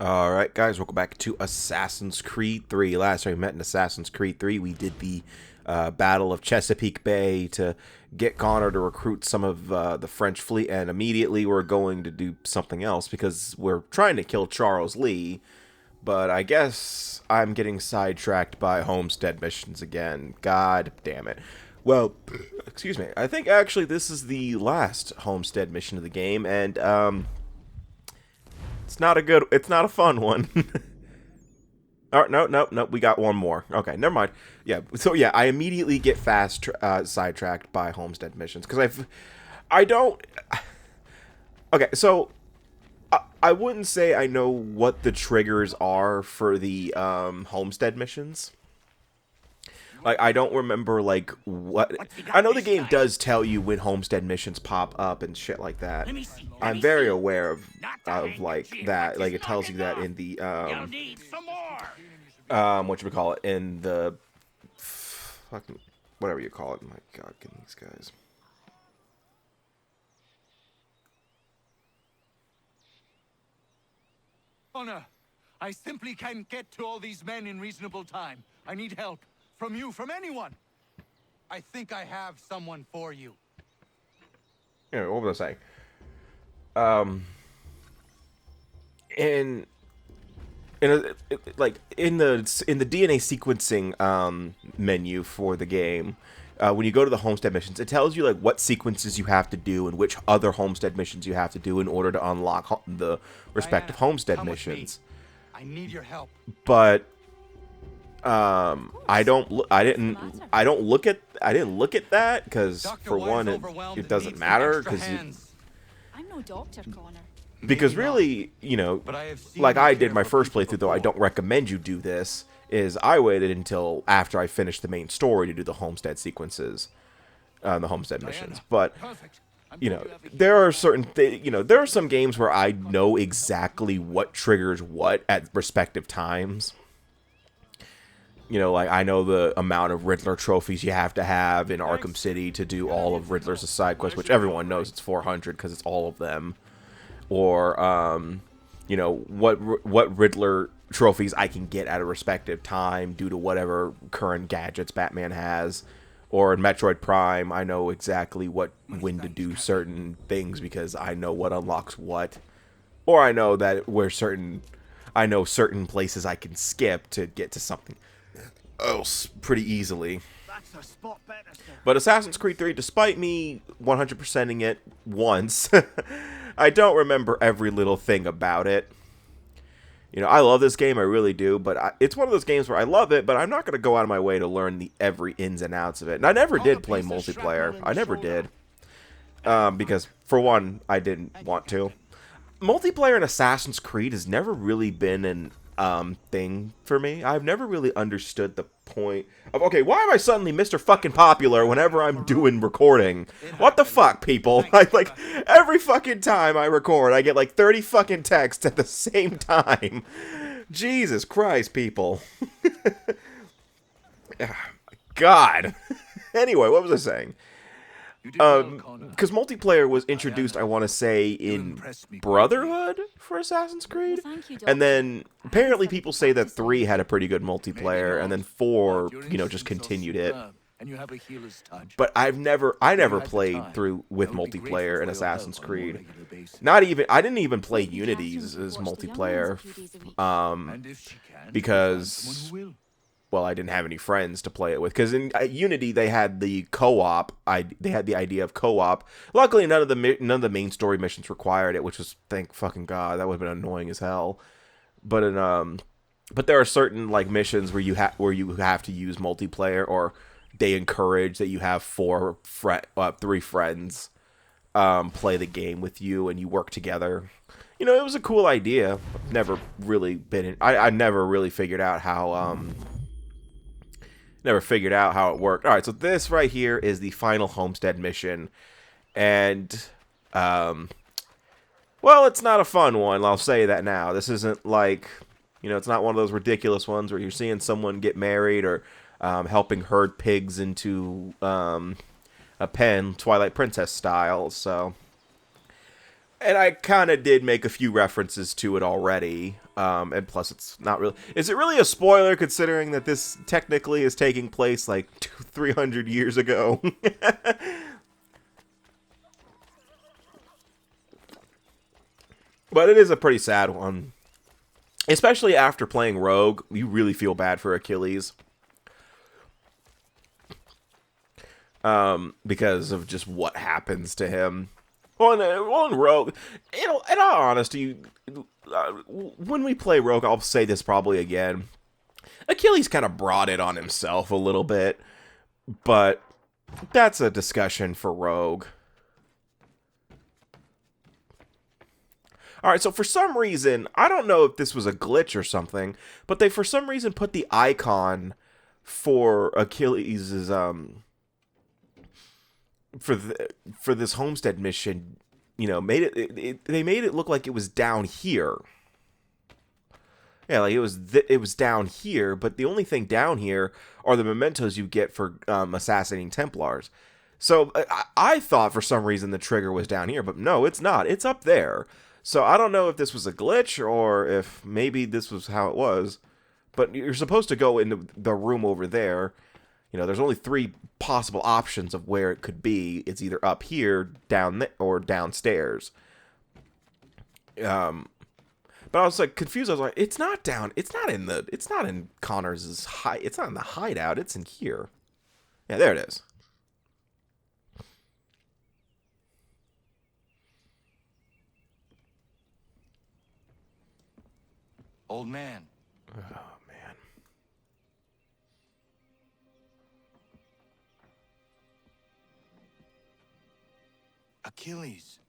Alright guys, welcome back to Assassin's Creed 3. Last time we met in Assassin's Creed 3, we did the Battle of Chesapeake Bay to get Connor to recruit some of the French fleet, and immediately we're going to do something else because we're trying to kill Charles Lee, but I guess I'm getting sidetracked by homestead missions again. God damn it. Well, excuse me, I think actually this is the last homestead mission of the game, and it's not a fun one. Oh, no, we got one more. Okay, never mind. Yeah, so yeah, I immediately get sidetracked by homestead missions, because I don't... Okay, so, I wouldn't say I know what the triggers are for the, homestead missions. Like, I don't remember, like, what... I know the game does tell you when homestead missions pop up and shit like that. I'm very aware of like, that. Like, it tells you that in the, whatchamacallit, in the... Fucking... Whatever you call it. My god, get these guys. Honor, I simply can't get to all these men in reasonable time. I need help. From you, from anyone. I think I have someone for you. Yeah, what was I saying? Like in the DNA sequencing menu for the game, when you go to the homestead missions, it tells you like what sequences you have to do and which other homestead missions you have to do in order to unlock the respective homestead missions. I need your help. But I didn't look at that because for one it doesn't matter because I'm no doctor, Connor. because really, you know, like I did my first playthrough, though I don't recommend you do this, is I waited until after I finished the main story to do the homestead sequences, the homestead missions. But you know, there are there are some games where I know exactly what triggers what at respective times. You know, like, I know the amount of Riddler trophies you have to have in Arkham City to do all of Riddler's side quests, which everyone knows it's 400 because it's all of them. Or, you know, what Riddler trophies I can get at a respective time due to whatever current gadgets Batman has. Or in Metroid Prime, I know exactly when to do certain things because I know what unlocks what. Or I know that I know certain places I can skip to get to something else pretty easily. But Assassin's Creed 3, despite me 100%ing it once, I don't remember every little thing about it. You know, I love this game, I really do, but it's one of those games where I love it, but I'm not going to go out of my way to learn the every ins and outs of it. And I never did play multiplayer. I never did. Because, for one, I didn't want to. Multiplayer in Assassin's Creed has never really been an thing for me. I've never really understood the point of, okay, why am I suddenly Mr. fucking popular whenever I'm doing recording? What the fuck, people? Like, every fucking time I record, I get like 30 fucking texts at the same time. Jesus Christ, people. God. Anyway, what was I saying? Because multiplayer was introduced, I want to say, in Brotherhood for Assassin's Creed, and then apparently people say that 3 had a pretty good multiplayer, and then 4, you know, just continued it. But I never played through with multiplayer in Assassin's Creed. I didn't even play Unity's as multiplayer, because, well, I didn't have any friends to play it with. Because in Unity, they had the co-op. They had the idea of co-op. Luckily, none of the main story missions required it, which was, thank fucking god, that would have been annoying as hell. But but there are certain like missions where you have to use multiplayer, or they encourage that you have 3 friends play the game with you and you work together. You know, it was a cool idea. Never really been. I never really figured out how. Never figured out how it worked. Alright, so this right here is the final homestead mission. And, well, it's not a fun one, I'll say that now. This isn't like, you know, it's not one of those ridiculous ones where you're seeing someone get married or helping herd pigs into a pen, Twilight Princess style, so... And I kind of did make a few references to it already. And plus, it's not really... Is it really a spoiler, considering that this technically is taking place, like, 300 years ago? But it is a pretty sad one. Especially after playing Rogue, you really feel bad for Achilles. Because of just what happens to him. Well, in Rogue, in all honesty, when we play Rogue, I'll say this probably again. Achilles kind of brought it on himself a little bit, but that's a discussion for Rogue. Alright, so for some reason, I don't know if this was a glitch or something, but they for some reason put the icon for Achilles' for this homestead mission, you know, they made it look like it was down here. Yeah, like it was down here, but the only thing down here are the mementos you get for assassinating Templars. So I thought for some reason the trigger was down here, but no, it's not. It's up there. So I don't know if this was a glitch or if maybe this was how it was. But you're supposed to go into the room over there. You know, there's only 3 possible options of where it could be. It's either up here, down there, or downstairs. But I was like confused. I was like, it's not down. It's not in Connor's it's not in the hideout. It's in here. Yeah, there it is. Old man. Oh, man. Achilles.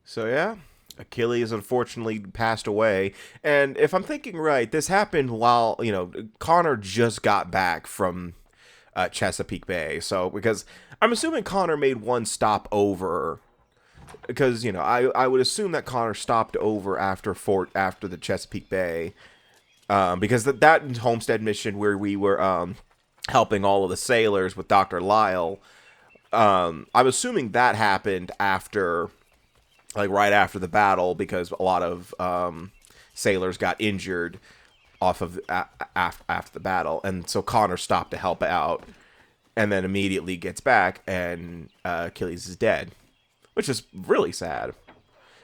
So yeah, Achilles unfortunately passed away. And if I'm thinking right, this happened while, you know, Connor just got back from Chesapeake Bay. So, because I'm assuming Connor made one stop over. Because, you know, I would assume that Connor stopped over after the Chesapeake Bay. Because that homestead mission where we were helping all of the sailors with Dr. Lyle, I'm assuming that happened after... like right after the battle, because a lot of sailors got injured off of after the battle, and so Connor stopped to help out, and then immediately gets back, and Achilles is dead, which is really sad,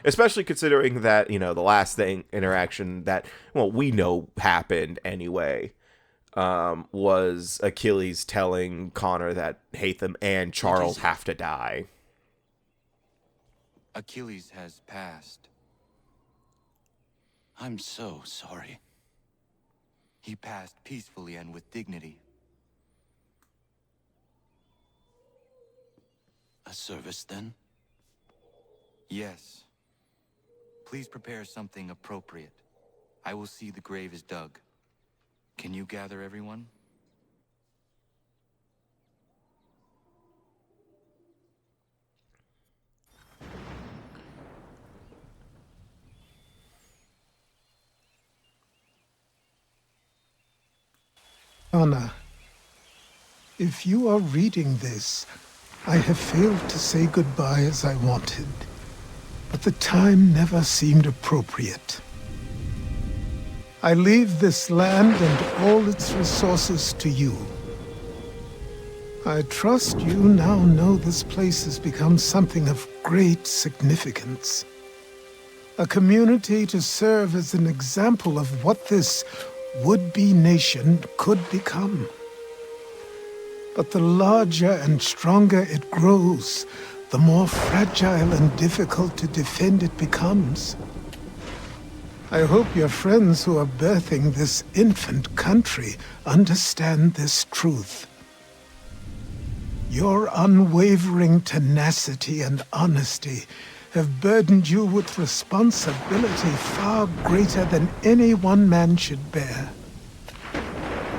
especially considering that, you know, the last interaction that, well, we know happened anyway, was Achilles telling Connor that Hatham and Charles have to die. Achilles has passed. I'm so sorry. He passed peacefully and with dignity. A service, then? Yes. Please prepare something appropriate. I will see the grave is dug. Can you gather everyone? Anna, if you are reading this, I have failed to say goodbye as I wanted, but the time never seemed appropriate. I leave this land and all its resources to you. I trust you now know this place has become something of great significance. A community to serve as an example of what this would-be nation could become. But the larger and stronger it grows, the more fragile and difficult to defend it becomes. I hope your friends who are birthing this infant country understand this truth. Your unwavering tenacity and honesty have burdened you with responsibility far greater than any one man should bear.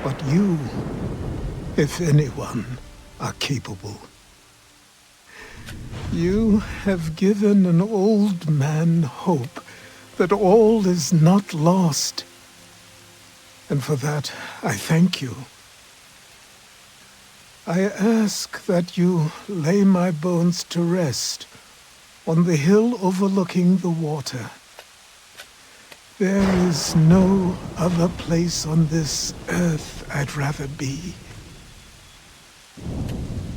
But you, if anyone, are capable. You have given an old man hope that all is not lost. And for that, I thank you. I ask that you lay my bones to rest on the hill overlooking the water. There is no other place on this earth I'd rather be.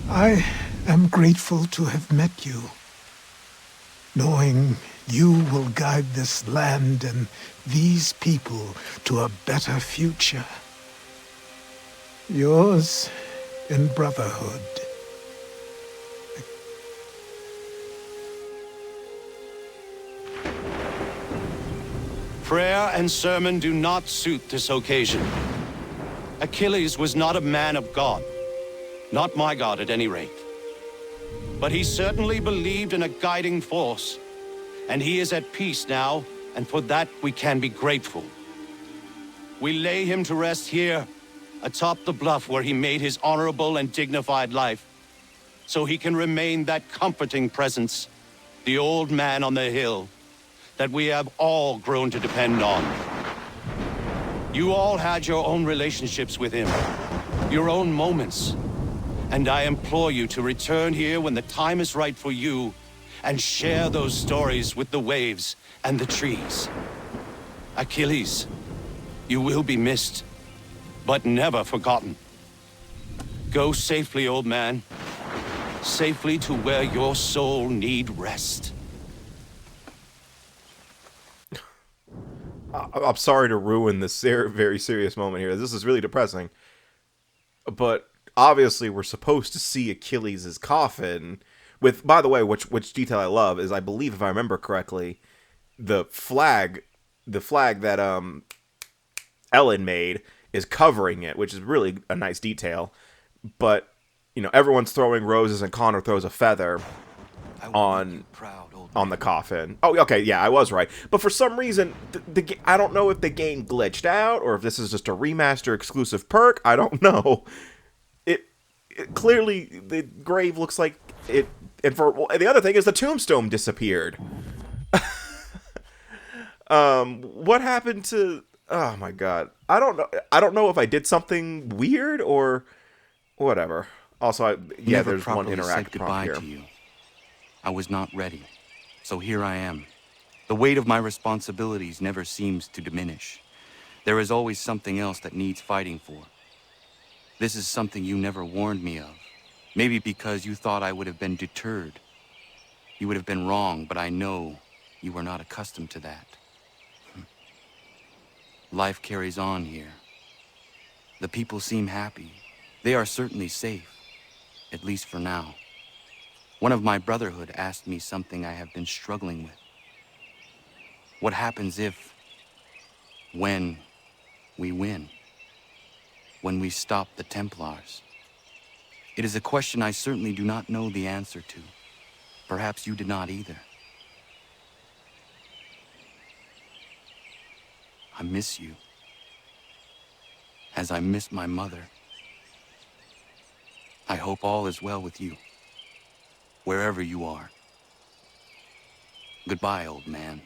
I am grateful to have met you, knowing you will guide this land and these people to a better future. Yours in brotherhood. Prayer and sermon do not suit this occasion. Achilles was not a man of God. Not my God, at any rate. But he certainly believed in a guiding force. And he is at peace now, and for that we can be grateful. We lay him to rest here, atop the bluff where he made his honorable and dignified life, so he can remain that comforting presence, the old man on the hill, that we have all grown to depend on. You all had your own relationships with him, your own moments, and I implore you to return here when the time is right for you and share those stories with the waves and the trees. Achilles, you will be missed, but never forgotten. Go safely, old man. Safely to where your soul need rest. I'm sorry to ruin this very serious moment here. This is really depressing. But obviously we're supposed to see Achilles' coffin. With, by the way, which detail I love is, I believe, if I remember correctly, the flag that Ellen made is covering it, which is really a nice detail. But, you know, everyone's throwing roses and Connor throws a feather on the coffin. Oh, okay, yeah, I was right. But for some reason, I don't know if the game glitched out or if this is just a remaster exclusive perk. I don't know. It clearly, the grave looks like it. And the other thing is the tombstone disappeared. What happened to? Oh my god, I don't know. I don't know if I did something weird or whatever. Also, there's one interact prompt here. To you. I was not ready, so here I am. The weight of my responsibilities never seems to diminish. There is always something else that needs fighting for. This is something you never warned me of. Maybe because you thought I would have been deterred. You would have been wrong, but I know you were not accustomed to that. Life carries on here. The people seem happy. They are certainly safe, at least for now. One of my brotherhood asked me something I have been struggling with. What happens if, when we win? When we stop the Templars? It is a question I certainly do not know the answer to. Perhaps you did not either. I miss you, as I miss my mother. I hope all is well with you, wherever you are. Goodbye, old man.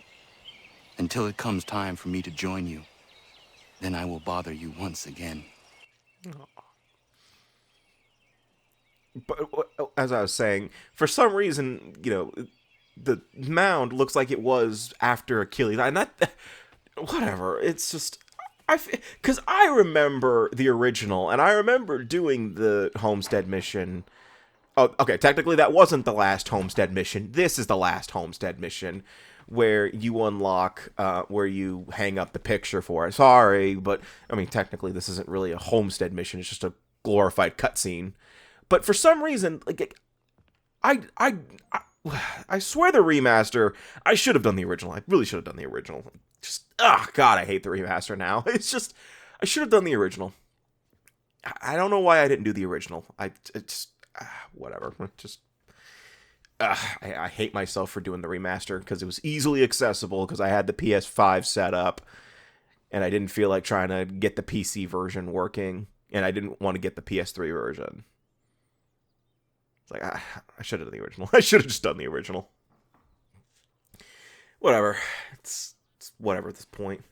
Until it comes time for me to join you, then I will bother you once again. But as I was saying, for some reason, you know, the mound looks like it was after Achilles. And that, whatever. It's just, because I remember the original, and I remember doing the homestead mission. Oh, okay, technically that wasn't the last homestead mission. This is the last homestead mission, where you unlock, where you hang up the picture for it. Sorry, but, I mean, technically this isn't really a homestead mission. It's just a glorified cutscene. But for some reason, like, I swear the remaster, I should have done the original. I really should have done the original. Just, God, I hate the remaster now. It's just, I should have done the original. I don't know why I didn't do the original. whatever. Just I hate myself for doing the remaster because it was easily accessible because I had the PS5 set up and I didn't feel like trying to get the PC version working and I didn't want to get the PS3 version. It's like, I should have done the original. I should have just done the original. Whatever. It's whatever at this point.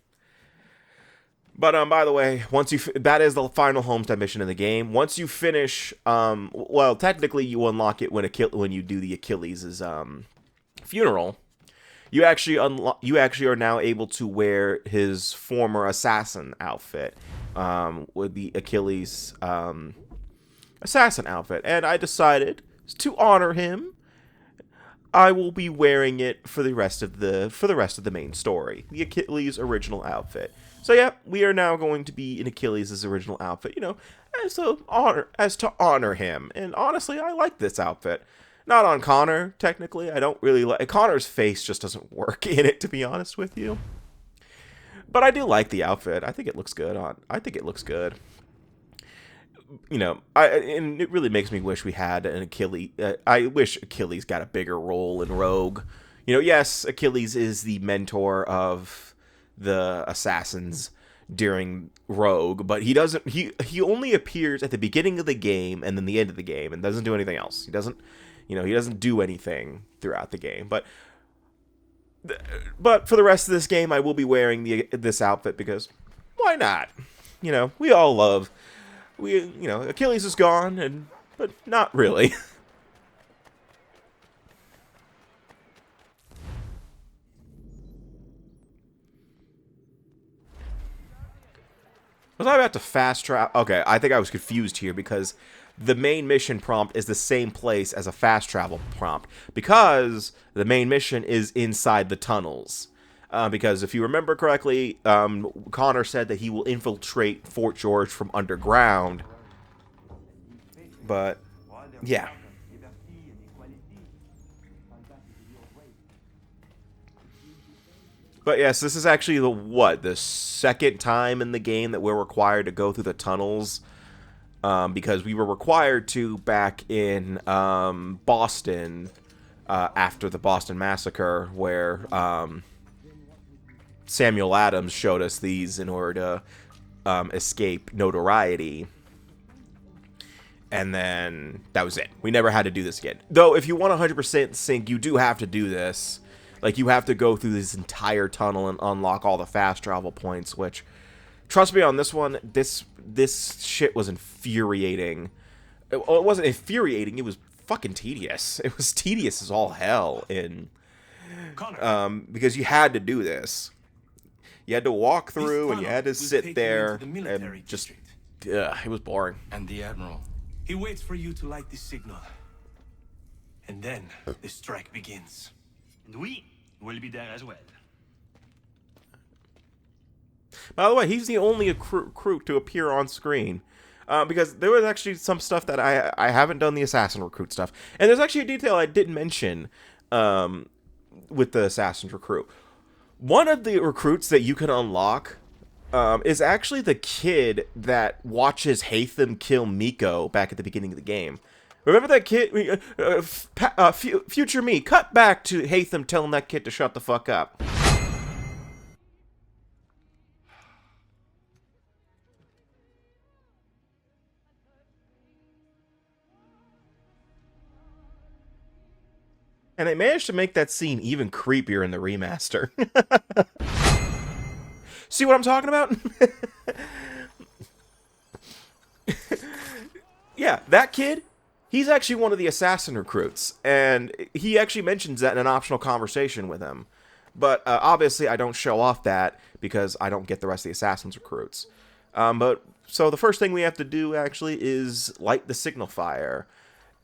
But by the way, once you that is the final homestead mission in the game. Once you finish, well, technically you unlock it when you do the Achilles' funeral. You actually are now able to wear his former assassin outfit, with the Achilles assassin outfit, and I decided to honor him. I will be wearing it for the rest of the main story, the Achilles original outfit. So yeah, we are now going to be in Achilles' original outfit, you know, as to honor him. And honestly, I like this outfit. Not on Connor, technically. I don't really like Connor's face; just doesn't work in it, to be honest with you. But I do like the outfit. I think it looks good I think it looks good. You know, and it really makes me wish we had an Achilles. I wish Achilles got a bigger role in Rogue. You know, yes, Achilles is the mentor of the assassins during Rogue, but he doesn't. He only appears at the beginning of the game and then the end of the game, and doesn't do anything else. He doesn't, you know, he doesn't do anything throughout the game. But for the rest of this game, I will be wearing this outfit because why not? You know, we all love. You know, Achilles is gone, but not really. Was I about to fast travel? Okay, I think I was confused here because the main mission prompt is the same place as a fast travel prompt because the main mission is inside the tunnels. Because if you remember correctly, Connor said that he will infiltrate Fort George from underground. But, yeah. But yes, this is actually the second time in the game that we're required to go through the tunnels. Because we were required to back in Boston after the Boston Massacre, where Samuel Adams showed us these in order to escape notoriety. And then that was it. We never had to do this again. Though, if you want 100% sync, you do have to do this. Like, you have to go through this entire tunnel and unlock all the fast travel points, which, trust me on this one, this shit was infuriating. It wasn't infuriating, it was fucking tedious. It was tedious as all hell because you had to do this. You had to walk through and you had to sit there and just, it was boring. And the Admiral. He waits for you to light the signal. And then the strike begins. And we will be there as well. By the way, he's the only recruit to appear on screen. Because there was actually some stuff that I haven't done the assassin recruit stuff. And there's actually a detail I didn't mention with the assassin recruit. One of the recruits that you can unlock is actually the kid that watches Haytham kill Miko back at the beginning of the game. Remember that kid? Future me, cut back to Haytham telling that kid to shut the fuck up. And they managed to make that scene even creepier in the remaster. See what I'm talking about? Yeah, that kid, he's actually one of the assassin recruits. And he actually mentions that in an optional conversation with him. But obviously I don't show off that because I don't get the rest of the assassin's recruits. So the first thing we have to do actually is light the signal fire.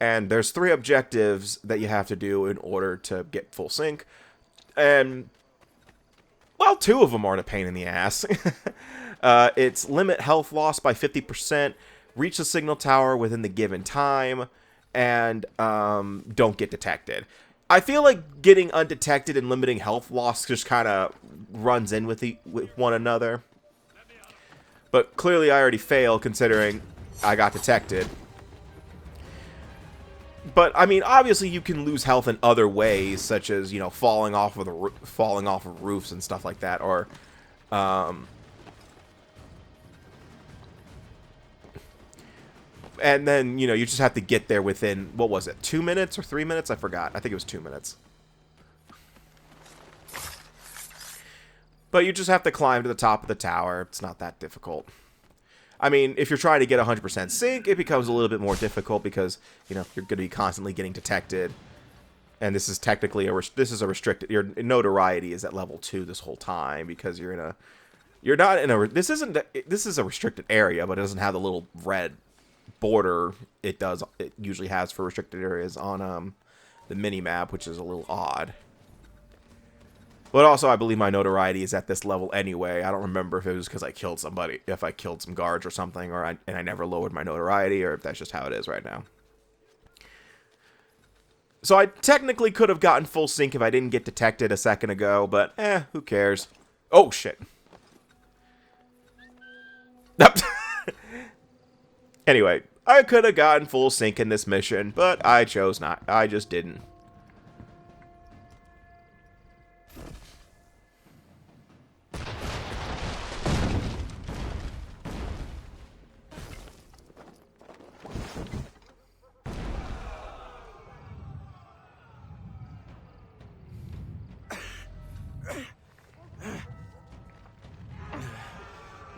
And there's 3 objectives that you have to do in order to get full sync. And, well, 2 of them aren't a pain in the ass. It's limit health loss by 50%, reach the signal tower within the given time, and don't get detected. I feel like getting undetected and limiting health loss just kind of runs in with one another. But clearly I already failed considering I got detected. But I mean, obviously, you can lose health in other ways, such as, you know, falling off of roofs and stuff like that, or and then, you know, you just have to get there within, what was it, 2 minutes or 3 minutes? I forgot. I think it was 2 minutes. But you just have to climb to the top of the tower. It's not that difficult. I mean, if you're trying to get 100% sync, it becomes a little bit more difficult because, you know, you're going to be constantly getting detected. And this is technically a restricted, your notoriety is at level 2 this whole time because you're not in a, this is a restricted area, but it doesn't have the little red border it usually has for restricted areas on the mini map, which is a little odd. But also, I believe my notoriety is at this level anyway. I don't remember if it was because I killed somebody, if I killed some guards or something, and I never lowered my notoriety, or if that's just how it is right now. So I technically could have gotten full sync if I didn't get detected a second ago, but who cares? Oh shit. Anyway, I could have gotten full sync in this mission, but I chose not. I just didn't.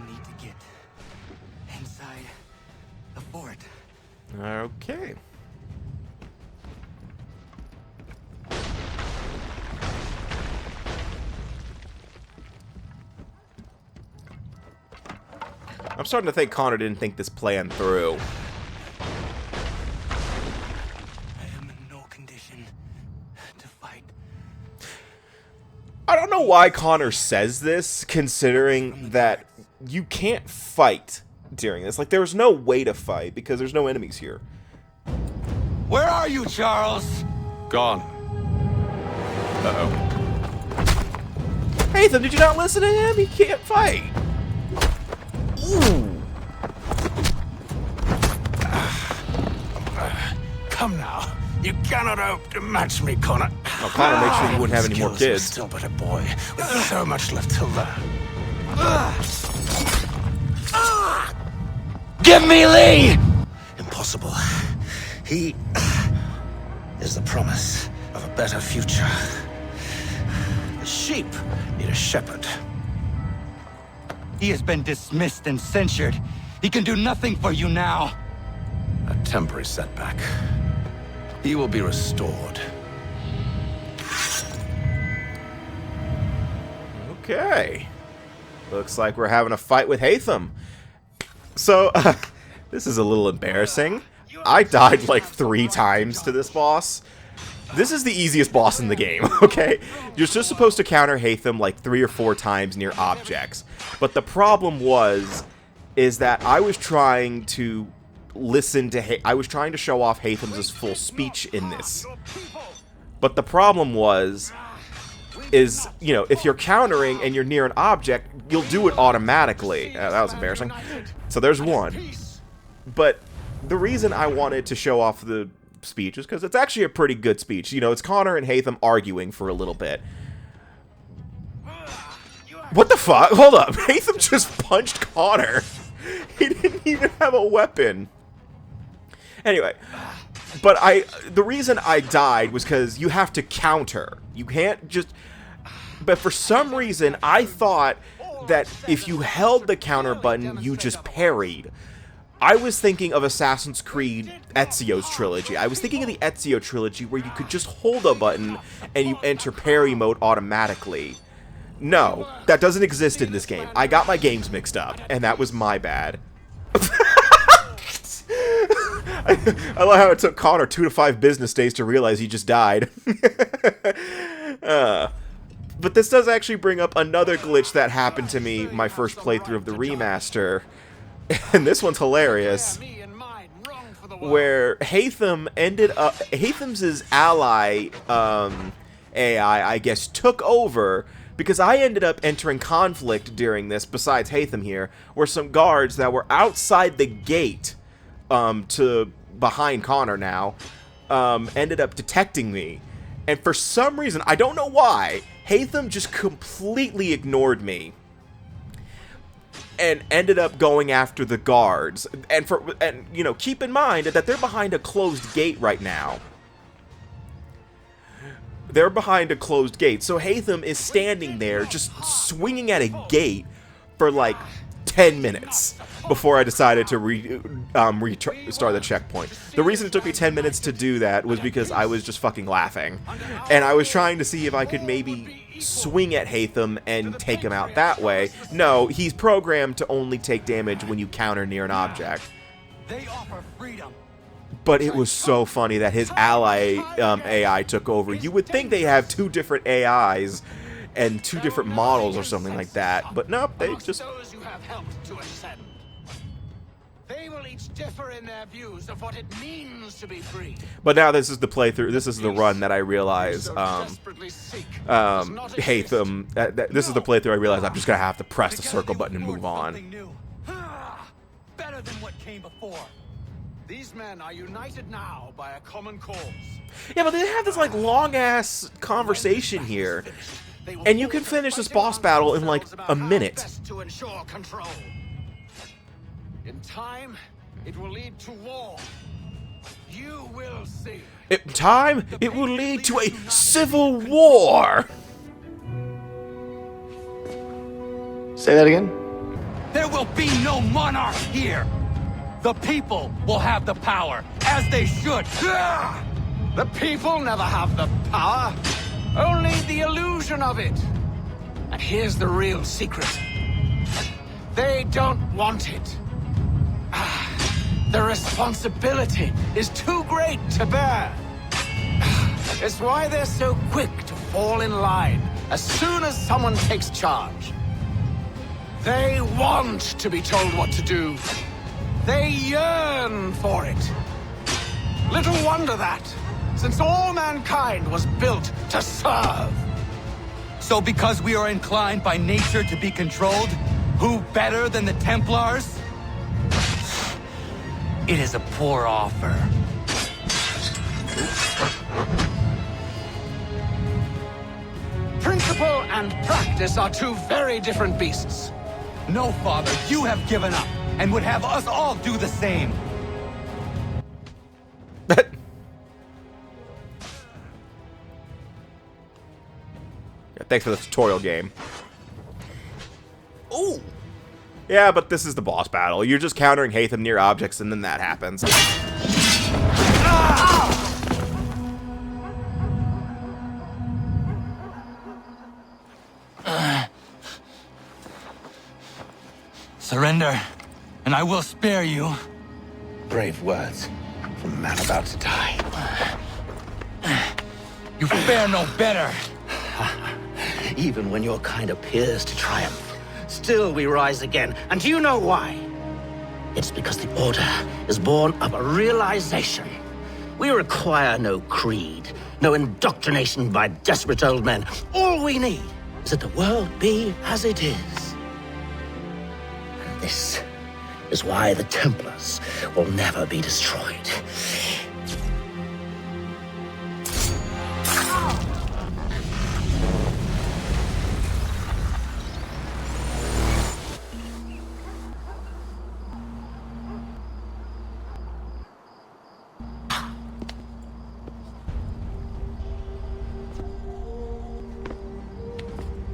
Need to get inside the fort. Okay. I'm starting to think Connor didn't think this plan through. I am in no condition to fight. I don't know why Connor says this, considering that you can't fight during this. Like, there's no way to fight because there's no enemies here. Where are you, Charles? Gone. Uh-oh. Nathan, did you not listen to him? He can't fight. Ooh. Come now. You cannot hope to match me, Connor. Oh, Connor, make sure you wouldn't have any more kids. Still but a boy with so much left to learn. Give me Lee! Impossible. He is the promise of a better future. The sheep need a shepherd. He has been dismissed and censured. He can do nothing for you now. A temporary setback. He will be restored. Okay. Looks like we're having a fight with Hatham. So, this is a little embarrassing. I died like 3 times to this boss. This is the easiest boss in the game, okay? You're just supposed to counter Hatham like 3 or 4 times near objects. But the problem is that I was trying to I was trying to show off Hatham's full speech in this. But the problem is, you know, if you're countering and you're near an object, you'll do it automatically. That was embarrassing. So there's one. But the reason I wanted to show off the speech is because it's actually a pretty good speech. You know, it's Connor and Hatham arguing for a little bit. What the fuck? Hold up. Hatham just punched Connor. He didn't even have a weapon. Anyway, but the reason I died was because you have to counter. You can't just... But for some reason, I thought that if you held the counter button, you just parried. I was thinking of Assassin's Creed Ezio's trilogy. I was thinking of the Ezio trilogy where you could just hold a button and you enter parry mode automatically. No, that doesn't exist in this game. I got my games mixed up, and that was my bad. I love how it took Connor 2 to 5 business days to realize he just died. But this does actually bring up another glitch that happened to me my first playthrough of the remaster. And this one's hilarious. Where Hatham's ally AI, I guess, took over because I ended up entering conflict during this, besides Hatham here, where some guards that were outside the gate to behind Connor now ended up detecting me. And for some reason, I don't know why, Hatham just completely ignored me. And ended up going after the guards. And you know, keep in mind that they're behind a closed gate right now. They're behind a closed gate. So Hatham is standing there just swinging at a gate for like 10 minutes before I decided to restart the checkpoint. The reason it took me 10 minutes to do that was because I was just fucking laughing. And I was trying to see if I could maybe swing at Hatham and take him out that way. No, he's programmed to only take damage when you counter near an object. They offer freedom. But it was so funny that his ally AI took over. You would think they have 2 different AIs and 2 different models or something like that. But nope, they just... Those you have helped to ascend. They will each differ in their views of what it means to be free. But now this is the playthrough, this is the run that I realize, Hatham, this is the playthrough I realize I'm just gonna have to press the circle button and move on. Better than what came before. These men are united now by a common cause. Yeah, but they have this like long-ass conversation here. And you can finish this boss battle in like a minute. To ensure control. In time, it will lead to war. You will see. In time, it will lead to a civil war. Say that again? There will be no monarch here. The people will have the power, as they should. The people never have the power. Only the illusion of it. And here's the real secret. They don't want it. The responsibility is too great to bear. It's why they're so quick to fall in line as soon as someone takes charge. They want to be told what to do. They yearn for it. Little wonder that, since all mankind was built to serve. So because we are inclined by nature to be controlled, who better than the Templars? It is a poor offer. Principle and practice are 2 very different beasts. No, Father, you have given up, and would have us all do the same. Yeah, thanks for the tutorial game. Ooh! Yeah, but this is the boss battle. You're just countering Hatham near objects, and then that happens. Surrender, and I will spare you. Brave words from a man about to die. You fare no better. Even when your kind appears to triumph, still we rise again. And do you know why? It's because the Order is born of a realization. We require no creed, no indoctrination by desperate old men. All we need is that the world be as it is. And this is why the Templars will never be destroyed.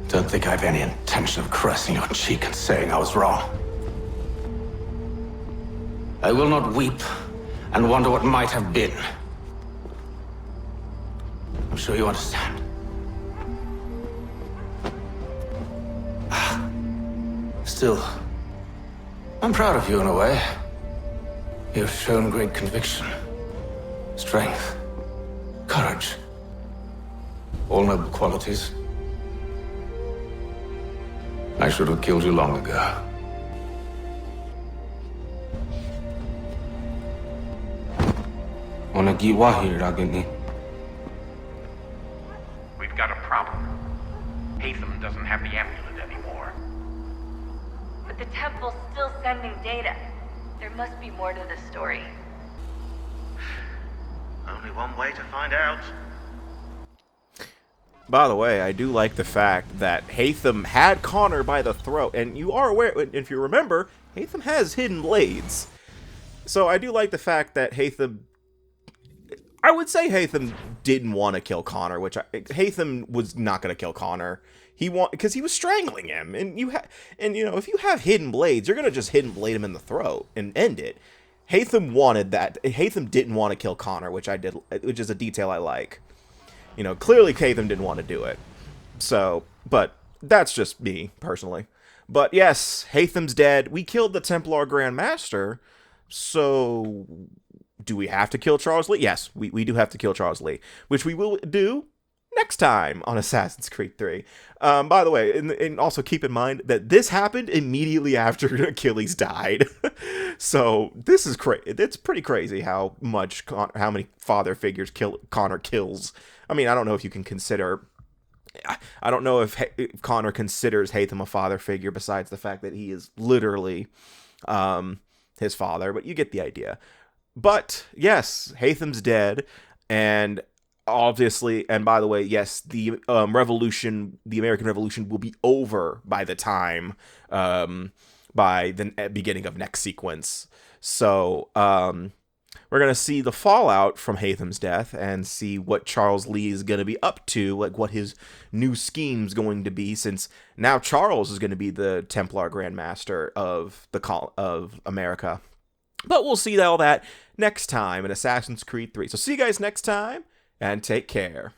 Don't think I have any intention of caressing your cheek and saying I was wrong. I will not weep and wonder what might have been. I'm sure you understand. Still, I'm proud of you in a way. You've shown great conviction, strength, courage. All noble qualities. I should have killed you long ago. We've got a problem. Hatham doesn't have the amulet anymore. But the temple's still sending data. There must be more to the story. Only one way to find out. By the way, I do like the fact that Haytham had Connor by the throat, and you are aware, if you remember, Haytham has hidden blades. So I do like the fact that Haytham, I would say Haytham didn't want to kill Connor, Haytham was not going to kill Connor. Because he was strangling him, and you know, if you have hidden blades, you're going to just hidden blade him in the throat and end it. Haytham wanted that. Haytham didn't want to kill Connor, which is a detail I like. You know, clearly Haytham didn't want to do it. So, but that's just me, personally. But yes, Haytham's dead. We killed the Templar Grand Master. So, do we have to kill Charles Lee? Yes, we do have to kill Charles Lee. Which we will do next time on Assassin's Creed 3. By the way, and also keep in mind that this happened immediately after Achilles died. So, this is crazy. It's pretty crazy how many father figures Connor kills. I mean, I don't know if you can consider... I don't know if Connor considers Haytham a father figure besides the fact that he is literally his father, but you get the idea. But, yes, Haytham's dead, and obviously, and by the way, yes, the American Revolution will be over by the time, by the beginning of next sequence. So, we're going to see the fallout from Haytham's death and see what Charles Lee is going to be up to, like what his new scheme's going to be, since now Charles is going to be the Templar Grand Master of America. But we'll see all that next time in Assassin's Creed 3. So see you guys next time, and take care.